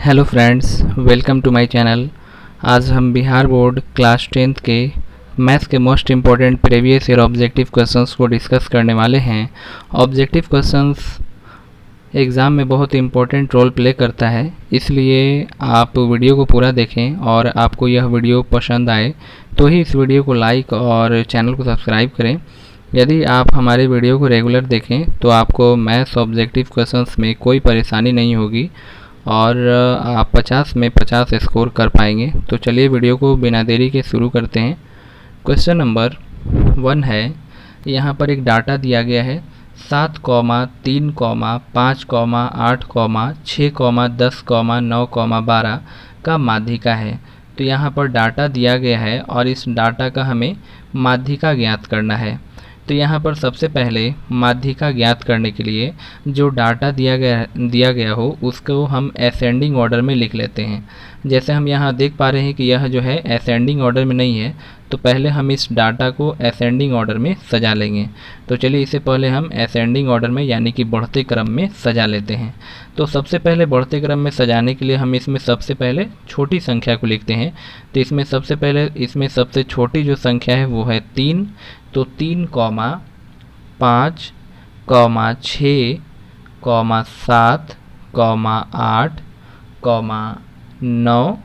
Hello friends, welcome to my channel. आज हम Bihar board class 10th के मैथ्स के most important previous year objective questions को discuss करने वाले हैं। ऑब्जेक्टिव क्वेश्चंस एग्ज़ाम में बहुत इम्पोर्टेंट रोल प्ले करता है, इसलिए आप वीडियो को पूरा देखें और आपको यह वीडियो पसंद आए तो ही इस वीडियो को लाइक और चैनल को सब्सक्राइब करें। यदि आप हमारे वीडियो को रेगुलर देखें तो आपको मैथ्स ऑब्जेक्टिव क्वेश्चंस में कोई परेशानी नहीं होगी और आप 50 में 50 स्कोर कर पाएंगे। तो चलिए वीडियो को बिना देरी के शुरू करते हैं। क्वेश्चन नंबर 1 है, यहाँ पर एक डाटा दिया गया है 7, 3, 5, 8, 6, 10, 9, 12 का माध्यिका है। तो यहाँ पर डाटा दिया गया है और इस डाटा का हमें माध्यिका ज्ञात करना है। तो यहाँ पर सबसे पहले माध्यिका ज्ञात करने के लिए जो डाटा दिया गया हो उसको हम असेंडिंग ऑर्डर में लिख लेते हैं। जैसे हम यहाँ देख पा रहे हैं कि यह जो है असेंडिंग ऑर्डर में नहीं है, तो पहले हम इस डाटा को असेंडिंग ऑर्डर में सजा लेंगे। तो चलिए इसे पहले हम असेंडिंग ऑर्डर में यानी कि बढ़ते क्रम में सजा लेते हैं। तो सबसे पहले बढ़ते क्रम में सजाने के लिए हम इसमें सबसे पहले छोटी संख्या को लिखते हैं। तो इसमें सबसे छोटी जो संख्या है वो है 3। तो 3, 5, 6, 7, 8, 9,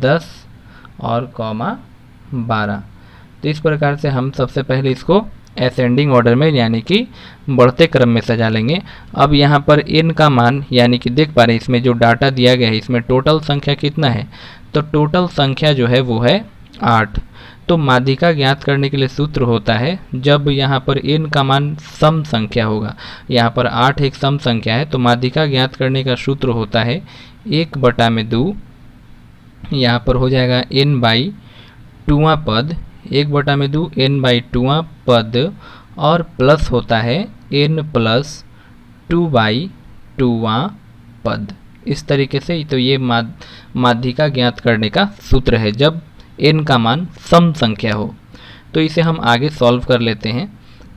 10 और 12। तो इस प्रकार से हम सबसे पहले इसको असेंडिंग ऑर्डर में यानी कि बढ़ते क्रम में सजा लेंगे। अब यहाँ पर n का मान यानी कि देख पा रहे हैं इसमें जो डाटा दिया गया है इसमें टोटल संख्या कितना है, तो टोटल संख्या जो है वो है 8। तो माध्यिका ज्ञात करने के लिए सूत्र होता है, जब यहाँ पर n का मान सम संख्या होगा, यहाँ पर 8 एक सम संख्या है, तो माध्यिका ज्ञात करने का सूत्र होता है 1/2, यहाँ पर हो जाएगा n/2वां पद, 1/2 n/2वां पद और प्लस होता है n + 2/2वां पद। इस तरीके से तो ये माध्यिका ज्ञात करने का सूत्र है जब n का मान सम संख्या हो। तो इसे हम आगे सॉल्व कर लेते हैं।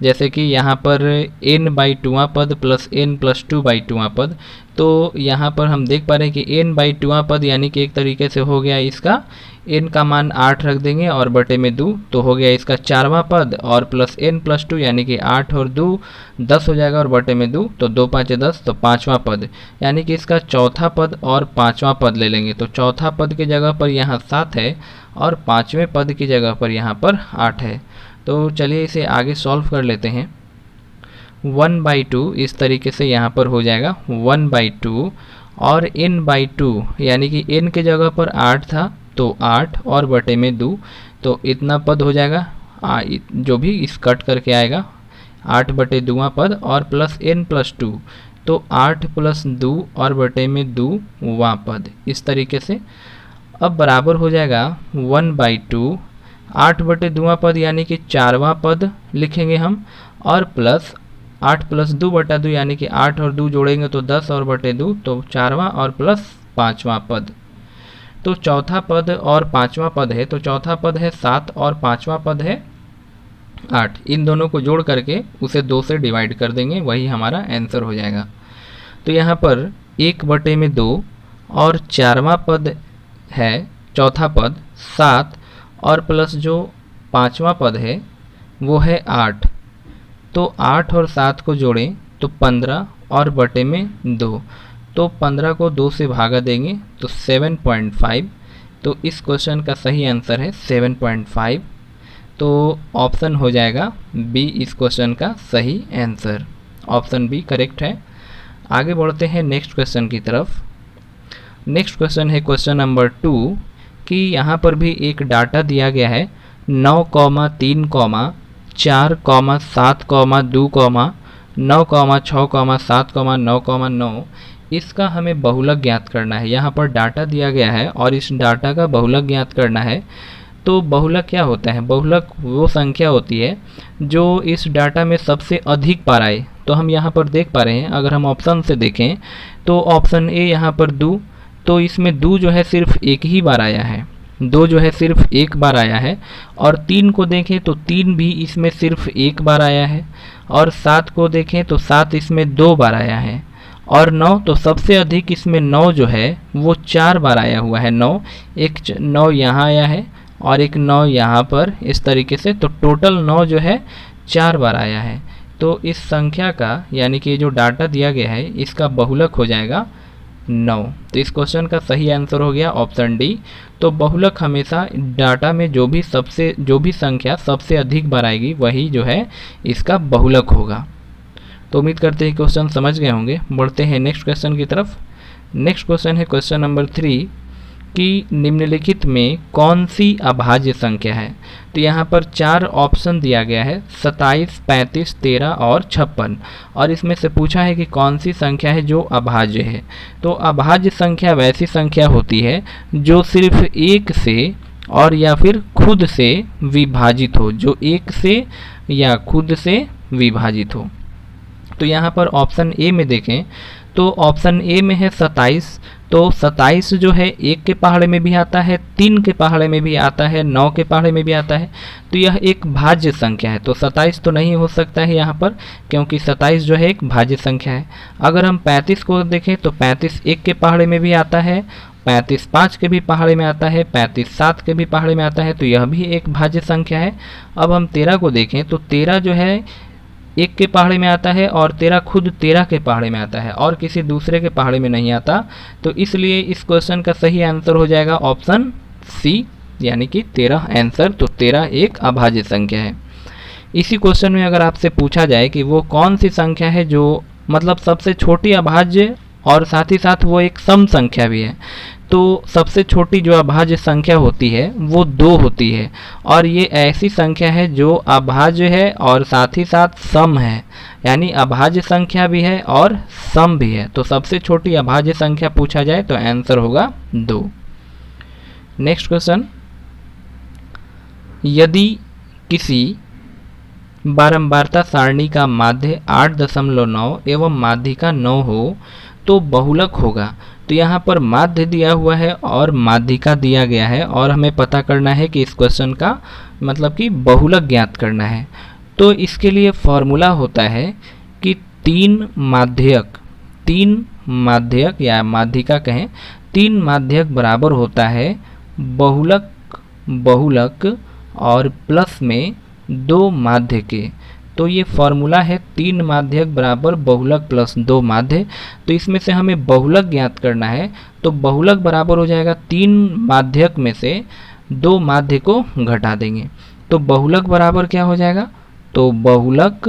जैसे कि यहाँ पर n/2वां पद प्लस n + 2/2वां पद, तो यहाँ पर हम देख पा रहे हैं कि n/2वां पद यानी कि एक तरीके से हो गया इसका n का मान 8 रख देंगे और बटे में 2, तो हो गया इसका 4वां पद और प्लस n + 2 यानी कि 8 और 2 10 हो जाएगा और बटे में 2, तो 2 5 10, तो 5वां पद यानी कि इसका चौथा पद और 5वां पद ले लेंगे। तो चौथा पद की जगह पर यहाँ 7 है और 5वें पद की जगह पर यहाँ पर 8 है। तो चलिए इसे आगे सॉल्व कर लेते हैं। 1/2 इस तरीके से यहाँ पर हो जाएगा 1/2 और n/2 यानी कि n के जगह पर 8 था तो 8 और बटे में 2, तो इतना पद हो जाएगा जो भी इस कट करके आएगा 8/2वां पद और प्लस n + 2, तो 8 + 2 और बटे में 2वां पद। इस तरीके से अब बराबर हो जाएगा 1/2 8/2वां पद यानी कि 4वां पद लिखेंगे हम और प्लस 8 + 2/2 यानी कि 8 और 2 जोड़ेंगे तो 10 और बटे 2, तो 4वां और प्लस 5वां पद। तो चौथा पद और 5वां पद है, तो चौथा पद है 7 और 5वां पद है 8। इन दोनों को जोड़ करके उसे 2 से डिवाइड कर देंगे, वही हमारा आंसर हो जाएगा। तो यहाँ पर 1/2 और 4वां पद है, चौथा पद 7 और प्लस जो 5वां पद है वो है 8। तो 8 और 7 को जोड़ें तो 15 और बटे में 2, तो 15 को 2 से भागा देंगे तो 7.5। तो इस क्वेश्चन का सही आंसर है 7.5। तो ऑप्शन हो जाएगा बी इस क्वेश्चन का सही आंसर। ऑप्शन बी करेक्ट है। आगे बढ़ते हैं नेक्स्ट क्वेश्चन की तरफ। नेक्स्ट क्वेश्चन है क्वेश्चन नंबर 2 कि यहाँ पर भी एक डाटा दिया गया है 9, 3, 4, 7, 2, 9, 6, 7, 9, 9। इसका हमें बहुलक ज्ञात करना है। यहाँ पर डाटा दिया गया है और इस डाटा का बहुलक ज्ञात करना है। तो बहुलक क्या होता है? बहुलक वो संख्या होती है जो इस डाटा में सबसे अधिक बार आए। तो हम यहाँ पर देख पा रहे हैं, अगर हम ऑप्शन से देखें तो ऑप्शन ए यहाँ पर 2, तो इसमें 2 जो है सिर्फ एक ही बार आया है, 2 जो है सिर्फ एक बार आया है। और 3 को देखें तो 3 भी इसमें सिर्फ एक बार आया है। और 7 को देखें तो 7 इसमें 2 बार आया है। और 9, तो सबसे अधिक इसमें 9 जो है वो 4 बार आया हुआ है। 9 9 यहाँ आया है और एक 9 यहाँ पर, इस तरीके से, तो टोटल 9 जो है 4 बार आया है। तो इस संख्या का, यानी कि जो डाटा दिया गया है, इसका बहुलक हो जाएगा 9। तो इस क्वेश्चन का सही आंसर हो गया ऑप्शन डी। तो बहुलक हमेशा डाटा में जो भी संख्या सबसे अधिक बार आएगी वही जो है इसका बहुलक होगा। तो उम्मीद करते हैं क्वेश्चन समझ गए होंगे। बढ़ते हैं नेक्स्ट क्वेश्चन की तरफ। नेक्स्ट क्वेश्चन है क्वेश्चन नंबर 3 कि निम्नलिखित में कौन सी अभाज्य संख्या है। तो यहाँ पर 4 ऑप्शन दिया गया है, 27, 35, 13 और 56, और इसमें से पूछा है कि कौन सी संख्या है जो अभाज्य है। तो अभाज्य संख्या वैसी संख्या होती है जो सिर्फ 1 से और या फिर खुद से विभाजित हो, जो 1 से या खुद से विभाजित हो। तो यहाँ पर ऑप्शन ए में देखें तो ऑप्शन ए में है 27। तो 27 जो है 1 के पहाड़े में भी आता है, 3 के पहाड़े में भी आता है, 9 के पहाड़े में भी आता है। तो यह एक भाज्य संख्या है। तो 27 तो नहीं हो सकता है यहाँ पर, क्योंकि 27 जो है एक भाज्य संख्या है। अगर हम 35 को देखें तो 35 1 के पहाड़े में भी आता है, 35 5 के भी पहाड़े में आता है, 35 7 के भी पहाड़े में आता है। तो यह भी एक भाज्य संख्या है। अब हम 13 को देखें तो 13 जो है 1 के पहाड़े में आता है और 13 खुद 13 के पहाड़े में आता है और किसी दूसरे के पहाड़े में नहीं आता। तो इसलिए इस क्वेश्चन का सही आंसर हो जाएगा ऑप्शन सी, यानी कि 13 आंसर। तो 13 एक अभाज्य संख्या है। इसी क्वेश्चन में अगर आपसे पूछा जाए कि वो कौन सी संख्या है जो मतलब सबसे छोटी अभाज्य और साथ ही साथ वो एक सम संख्या भी है, तो सबसे छोटी जो अभाज्य संख्या होती है वो 2 होती है, और ये ऐसी संख्या है जो अभाज्य है और साथ ही साथ सम है, यानी अभाज्य संख्या भी है और सम भी है। तो सबसे छोटी अभाज्य संख्या पूछा जाए तो आंसर होगा 2। नेक्स्ट क्वेश्चन, यदि किसी बारंबारता सारणी का माध्य 8.9 एवं माध्यिका 9 हो तो बहुलक होगा। तो यहाँ पर माध्य दिया हुआ है और माध्यिका दिया गया है और हमें पता करना है कि इस क्वेश्चन का मतलब कि बहुलक ज्ञात करना है। तो इसके लिए फॉर्मूला होता है कि 3 माध्यक या माध्यिका कहें, 3 माध्यक बराबर होता है बहुलक और प्लस में 2 माध्य के। तो ये फॉर्मूला है 3 माध्यक बराबर बहुलक प्लस 2 माध्य। तो इसमें से हमें बहुलक ज्ञात करना है। तो बहुलक बराबर हो जाएगा 3 माध्यक में से 2 माध्य को घटा देंगे। तो बहुलक बराबर क्या हो जाएगा? तो बहुलक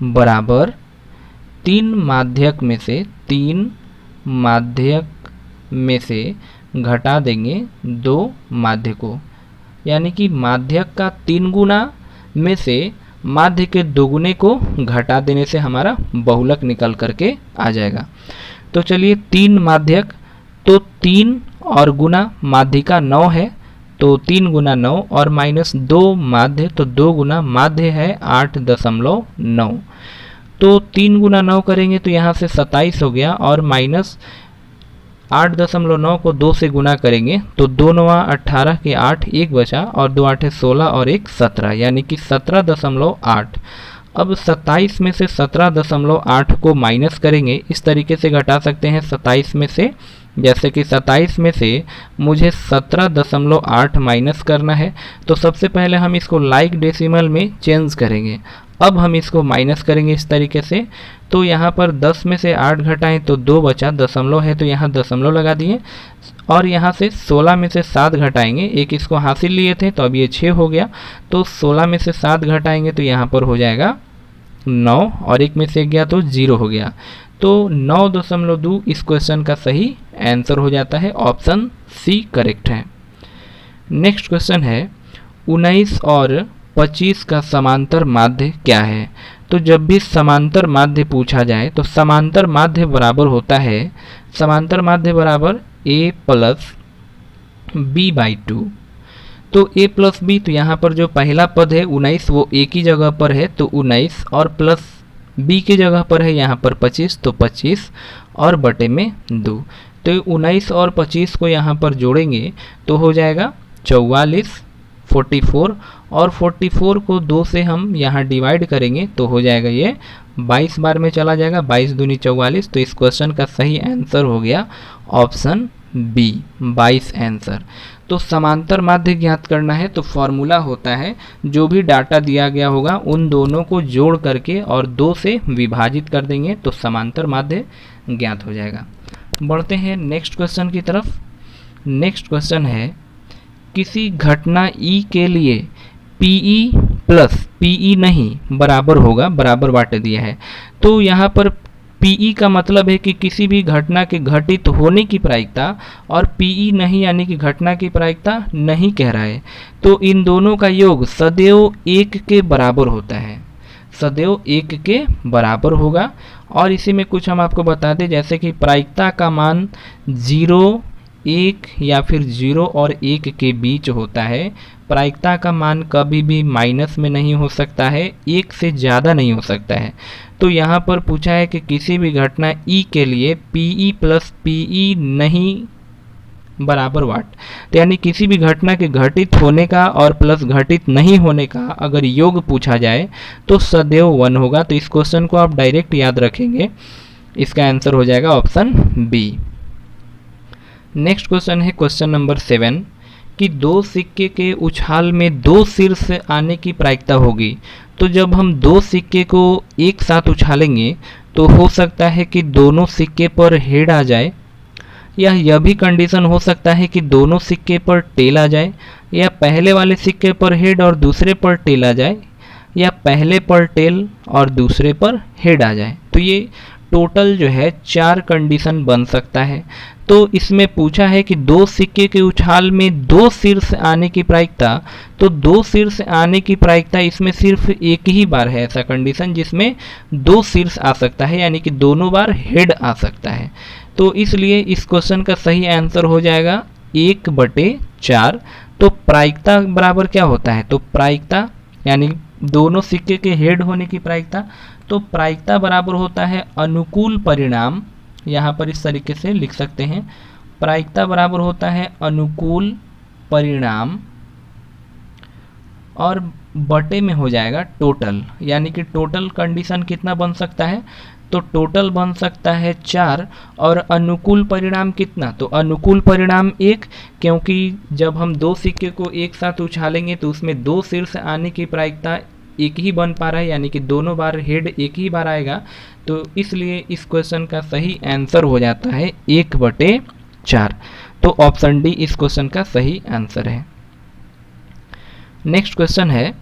बराबर 3 माध्यक में से घटा देंगे 2 माध्य को, यानी कि माध्यक का 3 गुना में से माध्य के 2 गुने को घटा देने से हमारा बहुलक निकल करके आ जाएगा। तो चलिए 3 माध्यक, तो 3 और गुना माध्यिका 9 है, तो 3 गुना 9 और माइनस 2 माध्य, तो 2 गुना माध्य है 8.9। तो 3 गुना 9 करेंगे तो यहाँ से 27 हो गया और माइनस 8.9 को 2 से गुना करेंगे तो 2 9 18 के 8 1 बचा और 2 8 16 और 1 17, यानी कि 17.8। अब 27 में से 17.8 को माइनस करेंगे, इस तरीके से घटा सकते हैं 27 में से, जैसे कि 27 में से मुझे 17.8 माइनस करना है। तो सबसे पहले हम इसको लाइक डेसिमल में चेंज करेंगे। अब हम इसको माइनस करेंगे इस तरीके से। तो यहाँ पर 10 में से 8 घटाएं तो 2 बचा, दशमलव है तो यहाँ दशमलव लगा दिए, और यहाँ से 16 में से 7 घटाएंगे, एक इसको हासिल लिए थे तो अब ये 6 हो गया। तो 16 में से 7 घटाएंगे तो यहाँ पर हो जाएगा 9 और 1 में से 1 गया तो 0 हो गया। तो 9.2 इस क्वेश्चन का सही आंसर हो जाता है। ऑप्शन सी करेक्ट है। नेक्स्ट क्वेश्चन है 19 और 25 का समांतर माध्य क्या है। तो जब भी समांतर माध्य पूछा जाए तो समांतर माध्य बराबर होता है, समांतर माध्य बराबर a प्लस b/2। तो a प्लस b, तो यहाँ पर जो पहला पद है 19 वो a की जगह पर है तो 19 और प्लस b की जगह पर है यहाँ पर 25 तो 25 और बटे में 2। तो 19 और 25 को यहाँ पर जोड़ेंगे तो हो जाएगा 44, 44 और 44 को 2 से हम यहाँ डिवाइड करेंगे तो हो जाएगा ये 22 बार में चला जाएगा, 22 दूनी 44। तो इस क्वेश्चन का सही आंसर हो गया ऑप्शन बी 22 आंसर। तो समांतर माध्य ज्ञात करना है तो फॉर्मूला होता है जो भी डाटा दिया गया होगा उन दोनों को जोड़ करके और 2 से विभाजित कर देंगे तो समांतर माध्य ज्ञात हो जाएगा। बढ़ते हैं नेक्स्ट क्वेश्चन की तरफ। नेक्स्ट क्वेश्चन है किसी घटना ई के लिए पीई प्लस पीई नहीं बराबर होगा, बराबर बांट दिया है। तो यहाँ पर पीई का मतलब है कि किसी भी घटना के घटित होने की प्रायिकता, और पीई नहीं यानी कि घटना की प्रायिकता नहीं कह रहा है। तो इन दोनों का योग सदैव 1 के बराबर होता है, सदैव 1 के बराबर होगा। और इसी में कुछ हम आपको बता दें, जैसे कि प्रायिकता का मान 0, 1 या फिर 0 और 1 के बीच होता है। प्रायिकता का मान कभी भी माइनस में नहीं हो सकता है, 1 से ज़्यादा नहीं हो सकता है। तो यहाँ पर पूछा है कि किसी भी घटना ई के लिए पीई प्लस पीई नहीं बराबर वाट, तो यानी किसी भी घटना के घटित होने का और प्लस घटित नहीं होने का अगर योग पूछा जाए तो सदैव 1 होगा। तो इस क्वेश्चन को आप डायरेक्ट याद रखेंगे, इसका आंसर हो जाएगा ऑप्शन बी। नेक्स्ट क्वेश्चन है क्वेश्चन नंबर 7 कि 2 सिक्के के उछाल में 2 शीर्ष आने की प्रायिकता होगी। तो जब हम 2 सिक्के को एक साथ उछालेंगे तो हो सकता है कि दोनों सिक्के पर हेड आ जाए, या यह भी कंडीशन हो सकता है कि दोनों सिक्के पर टेल आ जाए, या पहले वाले सिक्के पर हेड और दूसरे पर टेल आ जाए, या पहले पर टेल और दूसरे पर हेड आ जाए। तो ये टोटल जो है 4 कंडीशन बन सकता है। तो इसमें पूछा है कि 2 सिक्के के उछाल में 2 शीर्ष आने की प्रायिकता, तो 2 शीर्ष आने की प्रायिकता इसमें सिर्फ एक ही बार है ऐसा कंडीशन जिसमें 2 शीर्ष आ सकता है, यानी कि दोनों बार हेड आ सकता है। तो इसलिए इस क्वेश्चन का सही आंसर हो जाएगा 1/4। तो प्रायिकता बराबर क्या होता है, तो प्रायिकता यानी दोनों सिक्के के हेड होने की प्रायिकता, तो प्रायिकता बराबर होता है अनुकूल परिणाम, यहाँ पर इस तरीके से लिख सकते हैं, प्रायिकता बराबर होता है अनुकूल परिणाम और बटे में हो जाएगा टोटल, यानी कि टोटल कंडीशन कितना बन सकता है, तो टोटल बन सकता है 4 और अनुकूल परिणाम कितना, तो अनुकूल परिणाम 1, क्योंकि जब हम 2 सिक्के को एक साथ उछालेंगे तो उसमें 2 शीर्ष आने की प्रायिकता एक ही बन पा रहा है, यानी कि दोनों बार हेड एक ही बार आएगा। तो इसलिए इस क्वेश्चन का सही आंसर हो जाता है 1/4। तो ऑप्शन डी इस क्वेश्चन का सही आंसर है। नेक्स्ट क्वेश्चन है,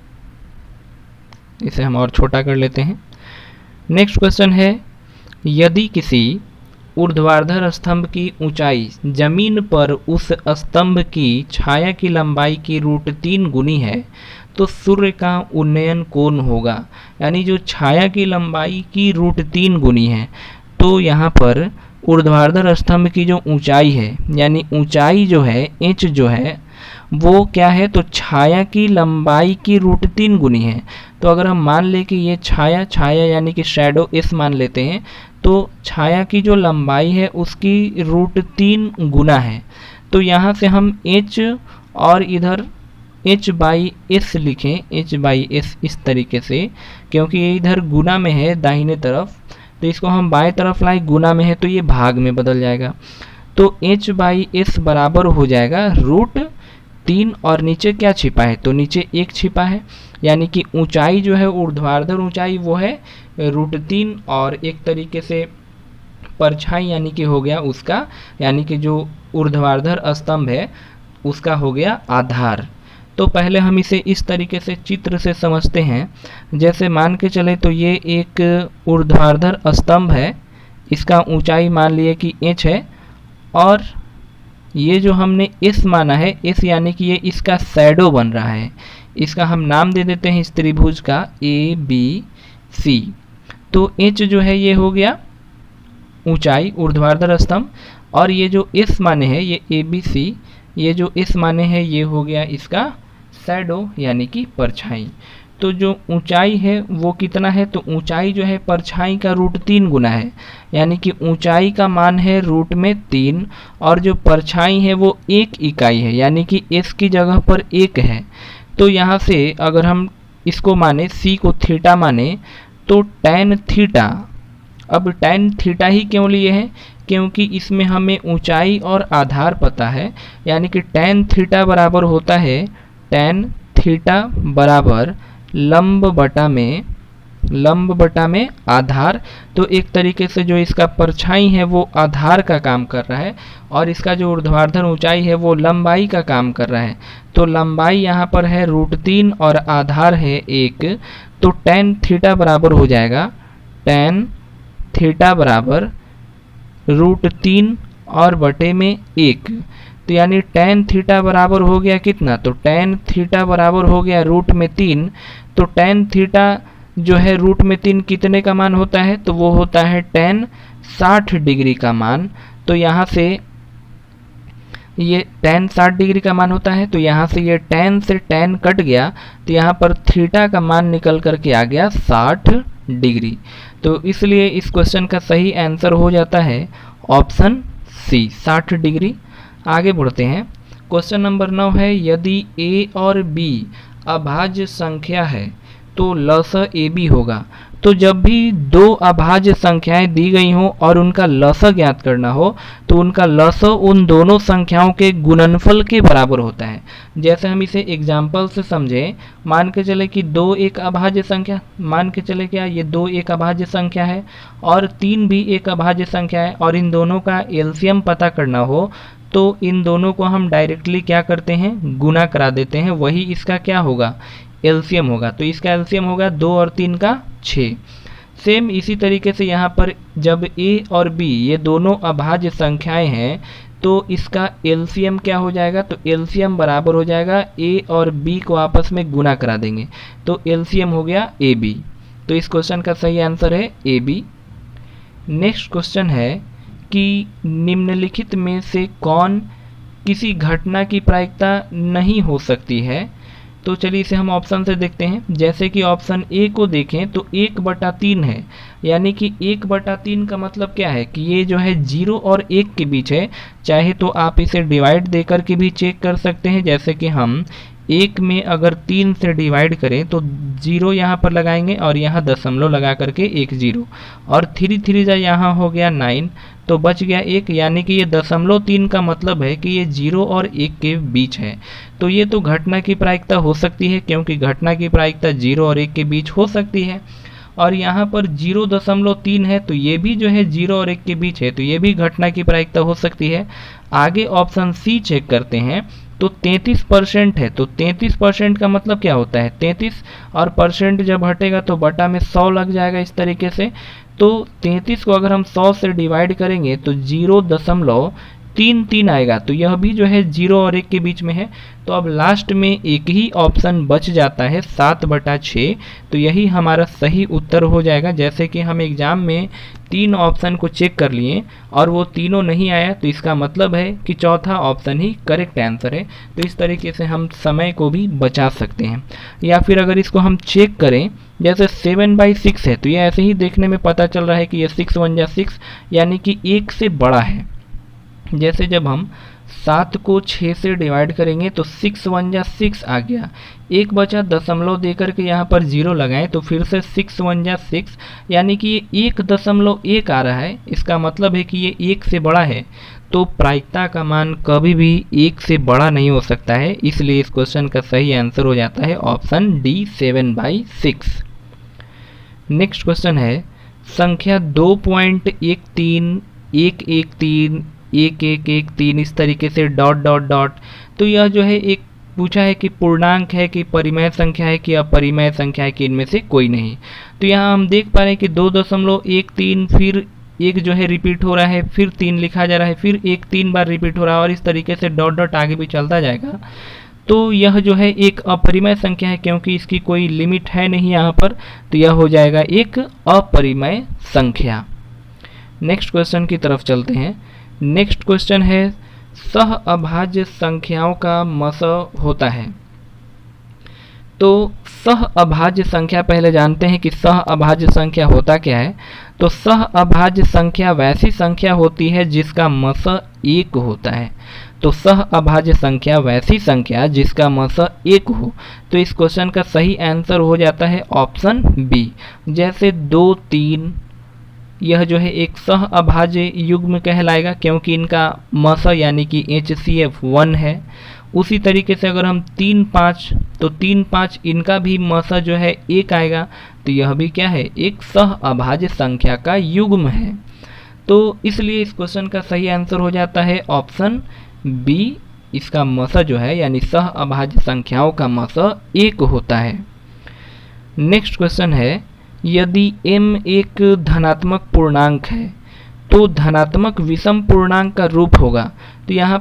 इसे हम और छोटा कर लेते हैं। नेक्स्ट क्वेश्चन है यदि किसी ऊर्ध्वाधर स्तंभ की ऊंचाई जमीन पर उस स्तंभ की छाया की लंबाई की √3 गुनी है तो सूर्य का उन्नयन कोण होगा, यानी जो छाया की लंबाई की √3 गुनी है। तो यहाँ पर ऊर्ध्वाधर स्तंभ की जो ऊंचाई है, यानी ऊंचाई जो है इंच जो है वो क्या है, तो छाया की लंबाई की √3 गुनी है। तो अगर हम मान लें कि ये छाया यानी कि शैडो एस मान लेते हैं, तो छाया की जो लंबाई है उसकी √3 गुना है। तो यहाँ से हम h और इधर h/s लिखें, h/s इस तरीके से, क्योंकि ये इधर गुना में है दाहिने तरफ, तो इसको हम बाएं तरफ लाए, गुना में है तो ये भाग में बदल जाएगा। तो h/s बराबर हो जाएगा √3 और नीचे क्या छिपा है, तो नीचे 1 छिपा है, यानी कि ऊंचाई जो है ऊर्ध्वाधर ऊंचाई वो है √3 और एक तरीके से परछाई यानी कि हो गया उसका, यानी कि जो ऊर्ध्वाधर स्तंभ है उसका हो गया आधार। तो पहले हम इसे इस तरीके से चित्र से समझते हैं, जैसे मान के चले तो ये एक ऊर्ध्वाधर स्तंभ है, इसका ऊंचाई मान लिए कि h है, और ये जो हमने s माना है, s यानी कि ये इसका शैडो बन रहा है, इसका हम नाम दे देते हैं इस त्रिभुज का ABC। तो h जो है ये हो गया ऊंचाई ऊर्ध्वाधर स्तंभ, और ये जो s माने है ये ABC, ये जो s माने है ये हो गया इसका शैडो यानी कि परछाई। तो जो ऊंचाई है वो कितना है, तो ऊंचाई जो है परछाई का √3 गुना है, यानी कि ऊंचाई का मान है √3 और जो परछाई है वो 1 इकाई है, यानी कि s की जगह पर 1 है। तो यहाँ से अगर हम इसको माने सी को थीटा माने तो tan थीटा, अब tan थीटा ही क्यों लिए हैं, क्योंकि इसमें हमें ऊंचाई और आधार पता है, यानी कि tan थीटा बराबर होता है tan थीटा बराबर लंब बटा में आधार। तो एक तरीके से जो इसका परछाई है वो आधार का काम कर रहा है और इसका जो ऊर्ध्वाधर ऊंचाई है वो लंबाई का काम कर रहा है। तो लंबाई यहाँ पर है √3 और आधार है 1, तो tan थीटा बराबर हो जाएगा tan थीटा बराबर √3 और बटे में 1। तो यानी tan थीटा बराबर हो गया कितना, तो tan थीटा बराबर हो गया √3। तो tan थीटा जो है √3 कितने का मान होता है, तो वो होता है tan 60 डिग्री का मान। तो यहाँ से ये tan 60 डिग्री का मान होता है, तो यहाँ से ये tan से tan कट गया, तो यहाँ पर थीटा का मान निकल करके आ गया 60 डिग्री। तो इसलिए इस क्वेश्चन का सही आंसर हो जाता है ऑप्शन सी 60 डिग्री। आगे बढ़ते हैं। क्वेश्चन नंबर 9 है, यदि a और b अभाज्य संख्या है तो लसअ ab होगा। तो जब भी दो अभाज्य संख्याएं दी गई हों और उनका लसअ ज्ञात करना हो तो उनका लसअ उन दोनों संख्याओं के गुणनफल के बराबर होता है। जैसे हम इसे एग्जाम्पल से समझें, मान के चले कि 2 एक अभाज्य संख्या, मान के चले क्या ये 2 एक अभाज्य संख्या है और 3 भी एक अभाज्य संख्या है और इन दोनों का एलसीएम पता करना हो तो इन दोनों को हम डायरेक्टली क्या करते हैं, गुना करा देते हैं, वही इसका क्या होगा, एलसीएम होगा। तो इसका एलसीएम होगा 2 और 3 का 6। सेम इसी तरीके से यहाँ पर जब a और b ये दोनों अभाज्य संख्याएं हैं तो इसका एलसीएम क्या हो जाएगा, तो एलसीएम बराबर हो जाएगा a और b को आपस में गुना करा देंगे, तो एलसीएम हो गया ab। तो इस क्वेश्चन का सही आंसर है ab। नेक्स्ट क्वेश्चन है कि निम्नलिखित में से कौन किसी घटना की प्रायिकता नहीं हो सकती है। तो चलिए इसे हम ऑप्शन से देखते हैं। जैसे कि ऑप्शन ए को देखें तो 1/3 है, यानी कि 1/3 का मतलब क्या है कि ये जो है 0 और 1 के बीच है। चाहे तो आप इसे डिवाइड देकर के भी चेक कर सकते हैं, जैसे कि हम 1 में अगर 3 से डिवाइड करें तो 0 यहाँ पर लगाएंगे और यहाँ दशमलव लगा करके 1 0 और 3 3 यहाँ हो गया 9 तो बच गया 1, यानी कि ये 0.3 का मतलब है कि ये 0 और 1 के बीच है। तो ये तो घटना की प्रायिकता हो सकती है, क्योंकि घटना की प्रायिकता 0 और 1 के बीच हो सकती है। और यहाँ पर 0.3 है तो ये भी जो है 0 और 1 के बीच है, तो ये भी घटना की प्रायिकता हो सकती है। आगे ऑप्शन सी चेक करते हैं तो 33% है, तो 33% का मतलब क्या होता है, 33 और परसेंट जब हटेगा तो बटा में 100 लग जाएगा इस तरीके से। तो 33 को अगर हम 100 से डिवाइड करेंगे तो 0.33 आएगा, तो यह भी जो है 0 और 1 के बीच में है। तो अब लास्ट में एक ही ऑप्शन बच जाता है 7/6, तो यही हमारा सही उत्तर हो जाएगा। जैसे कि हम एग्जाम में 3 ऑप्शन को चेक कर लिए और वो तीनों नहीं आया, तो इसका मतलब है कि चौथा ऑप्शन ही करेक्ट आंसर है। तो इस तरीके से हम समय को भी बचा सकते हैं। या फिर अगर इसको हम चेक करें, जैसे 7/6 है, तो ये ऐसे ही देखने में पता चल रहा है कि ये 6 1 जा 6 यानी कि 1 से बड़ा है। जैसे जब हम 7 को 6 से डिवाइड करेंगे तो 6 1 जा 6 आ गया, एक बचा दशमलव दे करके यहाँ पर 0 लगाएं तो फिर से 6 1 जा 6 यानी कि ये 1.1 आ रहा है। इसका मतलब है कि ये 1 से बड़ा है, तो प्रायिकता का मान कभी भी 1 से बड़ा नहीं हो सकता है। इसलिए इस क्वेश्चन का सही आंसर हो जाता है ऑप्शन डी 7/6। नेक्स्ट क्वेश्चन है, संख्या 2.13 113 1113 इस तरीके से डॉट डॉट डॉट, तो यह जो है एक पूछा है कि पूर्णांक है कि परिमेय संख्या है कि अपरिमेय संख्या है कि इनमें से कोई नहीं। तो यहाँ हम देख पा रहे हैं कि 2.13 फिर एक जो है रिपीट हो रहा है, फिर 3 लिखा जा रहा है, फिर 1 3 बार रिपीट हो रहा है और इस तरीके से डॉट डॉट आगे भी चलता जाएगा। तो यह जो है एक अपरिमेय संख्या है, क्योंकि इसकी कोई लिमिट है नहीं यहाँ पर, तो यह हो जाएगा एक अपरिमेय संख्या। नेक्स्ट क्वेश्चन की तरफ चलते हैं। नेक्स्ट क्वेश्चन है, सह अभाज्य संख्याओं का मस होता है। तो सह अभाज्य संख्या पहले जानते हैं कि सह अभाज्य संख्या होता क्या है। तो सह अभाज्य संख्या वैसी संख्या होती है जिसका मस 1 होता है। तो सह अभाज्य संख्या वैसी संख्या जिसका मस 1 हो। तो इस क्वेश्चन का सही आंसर हो जाता है ऑप्शन बी। जैसे 2, 3 यह जो है एक सह अभाज्य युग्म कहलाएगा क्योंकि इनका मस यानी कि HCF 1 है। उसी तरीके से अगर हम 3, 5 तो 3, 5 इनका भी मस जो है 1 आएगा। तो यह भी क्या है, एक सह अभाज्य संख्या का युग्म है। तो इसलिए इस क्वेश्चन का सही आंसर हो जाता है ऑप्शन बी। इसका मस जो है यानी सह अभाज्य संख्याओं का मस 1 होता है। नेक्स्ट क्वेश्चन है, यदि m एक धनात्मक पूर्णांक है तो धनात्मक विषम पूर्णांक का रूप होगा। तो यहाँ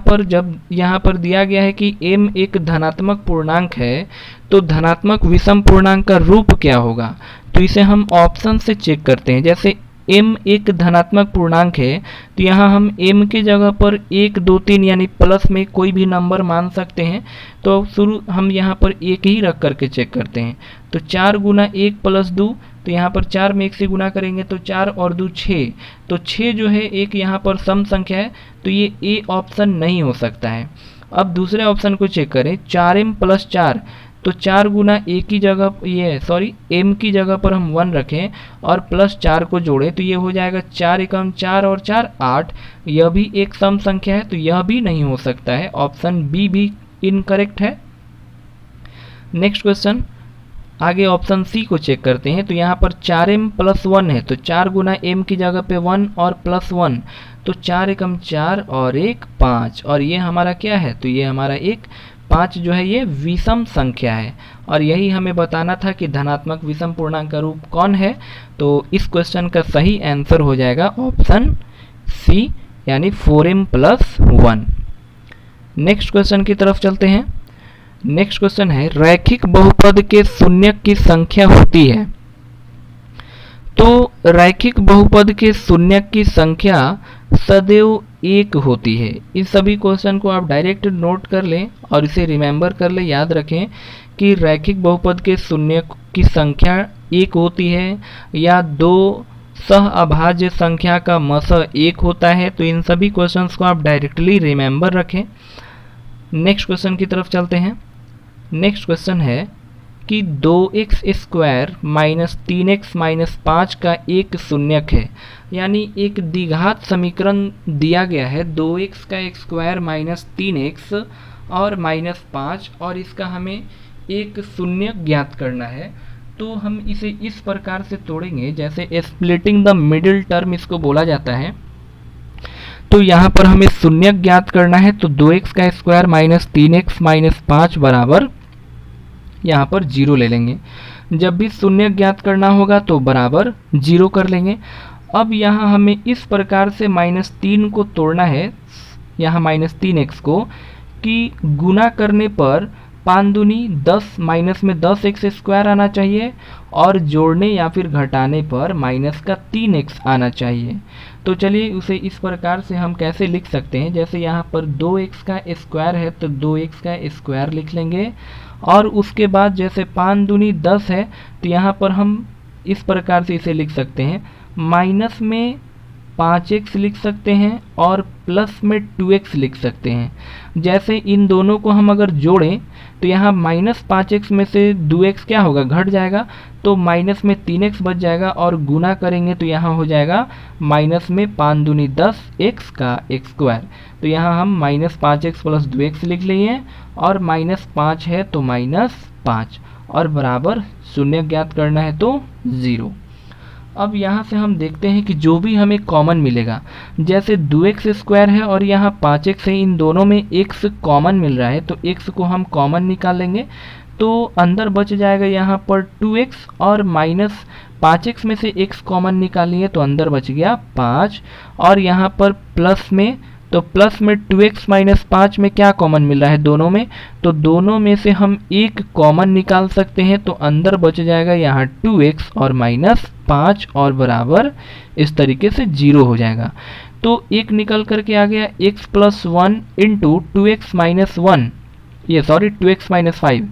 पर दिया गया है कि m एक धनात्मक पूर्णांक है तो धनात्मक विषम पूर्णांक का रूप क्या होगा। तो इसे हम ऑप्शन से चेक करते हैं। जैसे m एक धनात्मक पूर्णांक है तो यहाँ हम m के जगह पर 1, 2, 3 यानी प्लस में कोई भी नंबर मान सकते हैं। तो हम यहाँ पर 1 ही रख करके चेक करते हैं। तो 4 गुना 1 प्लस 2, तो यहाँ पर 4 में 1 से गुना करेंगे तो 4 और 2 6। तो 6 जो है एक यहाँ पर सम संख्या है, तो ये ए ऑप्शन नहीं हो सकता है। अब दूसरे ऑप्शन को चेक करें, 4m प्लस 4, तो 4 गुना ए की जगह m की जगह पर हम 1 रखें और प्लस 4 को जोड़ें तो ये हो जाएगा 4 एकम 4 और 4 8। यह भी एक सम संख्या है, तो यह भी नहीं हो सकता है। ऑप्शन बी भी इनकरेक्ट है। नेक्स्ट क्वेश्चन, आगे ऑप्शन सी को चेक करते हैं। तो यहाँ पर 4m प्लस 1 है, तो 4 गुना m की जगह पे 1 और प्लस 1, तो 4 एकम 4 और 1 5। और ये हमारा क्या है, तो ये हमारा एक 5 जो है ये विषम संख्या है। और यही हमें बताना था कि धनात्मक विषम पूर्णांक का रूप कौन है। तो इस क्वेश्चन का सही आंसर हो जाएगा ऑप्शन सी यानी 4m प्लस 1। नेक्स्ट क्वेश्चन की तरफ चलते हैं। नेक्स्ट क्वेश्चन है, रैखिक बहुपद के शून्यक की संख्या होती है। तो रैखिक बहुपद के शून्यक की संख्या सदैव 1 होती है। इस सभी क्वेश्चन को आप डायरेक्ट नोट कर लें और इसे रिमेंबर कर लें, याद रखें कि रैखिक बहुपद के शून्यक की संख्या 1 होती है या 2 सह अभाज्य संख्या का मस 1 होता है। तो इन सभी क्वेश्चंस को आप डायरेक्टली रिमेंबर रखें। नेक्स्ट क्वेश्चन की तरफ चलते हैं। नेक्स्ट क्वेश्चन है कि 2x square minus 3x minus 5 का एक शून्यक है। यानी एक द्विघात समीकरण दिया गया है 2x का स्क्वायर माइनस 3x और माइनस 5, और इसका हमें एक शून्यक ज्ञात करना है। तो हम इसे इस प्रकार से तोड़ेंगे, जैसे स्प्लिटिंग द मिडिल टर्म इसको बोला जाता है। तो यहाँ पर हमें शून्यक ज्ञात करना है, तो 2x का स्क्वायर माइनस 3x माइनस 5 बराबर यहाँ पर 0 ले लेंगे। जब भी शून्यक ज्ञात करना होगा तो बराबर 0 कर लेंगे। अब यहाँ हमें इस प्रकार से माइनस 3 को तोड़ना है, यहाँ माइनस 3x को, कि गुना करने पर 5 दूनी 10 माइनस में 10x स्क्वायर आना चाहिए और जोड़ने या फिर घटाने पर माइनस का 3x आना चाहिए। तो चलिए उसे इस प्रकार से हम कैसे लिख सकते हैं। जैसे यहाँ पर 2x का स्क्वायर है तो 2x का स्क्वायर लिख लेंगे, और उसके बाद जैसे 5 दूनी 10 है तो यहाँ पर हम इस प्रकार से इसे लिख सकते हैं, माइनस में 5x लिख सकते हैं और प्लस में 2x लिख सकते हैं। जैसे इन दोनों को हम अगर जोड़ें तो यहाँ माइनस 5x में से 2x क्या होगा, घट जाएगा, तो माइनस में 3x बच जाएगा, और गुना करेंगे तो यहाँ हो जाएगा माइनस में 5 दूनी 10 x का स्क्वायर। तो यहाँ हम माइनस 5x प्लस 2x लिख लिए और माइनस 5 है तो माइनस 5 और बराबर शून्य ज्ञात करना है तो 0। अब यहाँ से हम देखते हैं कि जो भी हमें कॉमन मिलेगा, जैसे 2x स्क्वायर है और यहाँ 5x है, इन दोनों में x कॉमन मिल रहा है तो x को हम कॉमन निकाल लेंगे। तो अंदर बच जाएगा यहाँ पर 2x, और माइनस 5x में से x कॉमन निकालिए तो अंदर बच गया 5, और यहाँ पर प्लस में, तो प्लस में 2x माइनस 5 में क्या कॉमन मिल रहा है दोनों में, तो दोनों में से हम एक कॉमन निकाल सकते हैं। तो अंदर बच जाएगा यहाँ 2x और माइनस 5 और बराबर इस तरीके से 0 हो जाएगा। तो एक निकल करके आ गया x plus 1 into 2x minus 1, ये sorry 2x minus 5,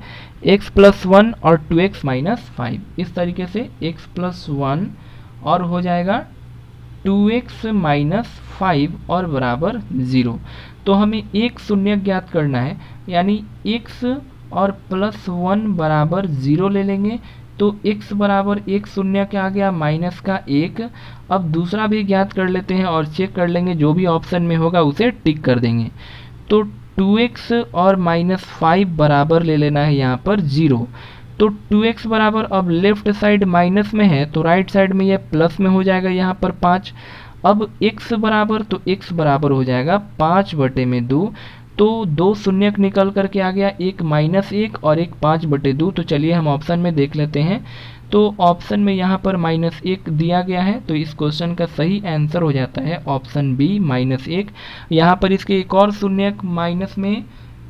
x plus 1 और 2x माइनस 5, इस तरीके से x प्लस 1 और हो जाएगा 2x माइनस 5 और बराबर 0। तो हमें एक शून्य ज्ञात करना है, यानी x और प्लस 1 बराबर 0 ले लेंगे। तो x बराबर एक शून्य क्या आ गया, माइनस का 1। अब दूसरा भी ज्ञात कर लेते हैं और चेक कर लेंगे, जो भी ऑप्शन में होगा उसे टिक कर देंगे। तो 2x और माइनस 5 बराबर ले लेना है यहाँ पर 0। तो 2x बराबर, अब लेफ्ट साइड माइनस में है तो राइट साइड में ये प्लस में हो जाएगा यहाँ पर 5। अब x बराबर, तो x बराबर हो जाएगा 5/2। तो 2 शून्यक निकल करके आ गया, एक माइनस 1 और एक 5/2। तो चलिए हम ऑप्शन में देख लेते हैं। तो ऑप्शन में यहाँ पर -1 दिया गया है, तो इस क्वेश्चन का सही आंसर हो जाता है ऑप्शन बी -1। यहाँ पर इसके एक और शून्यक माइनस में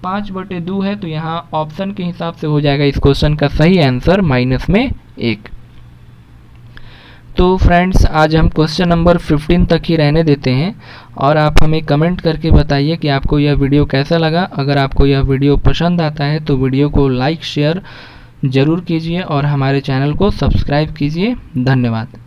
5/2 है, तो यहाँ ऑप्शन के हिसाब से हो जाएगा इस क्वेश्चन का सही आंसर -1। तो फ्रेंड्स, आज हम क्वेश्चन नंबर 15 तक ही रहने देते हैं और आप हमें कमेंट करके बताइए कि आपको यह वीडियो कैसा लगा। अगर आपको यह वीडियो पसंद आता है तो वीडियो को लाइक शेयर ज़रूर कीजिए और हमारे चैनल को सब्सक्राइब कीजिए। धन्यवाद।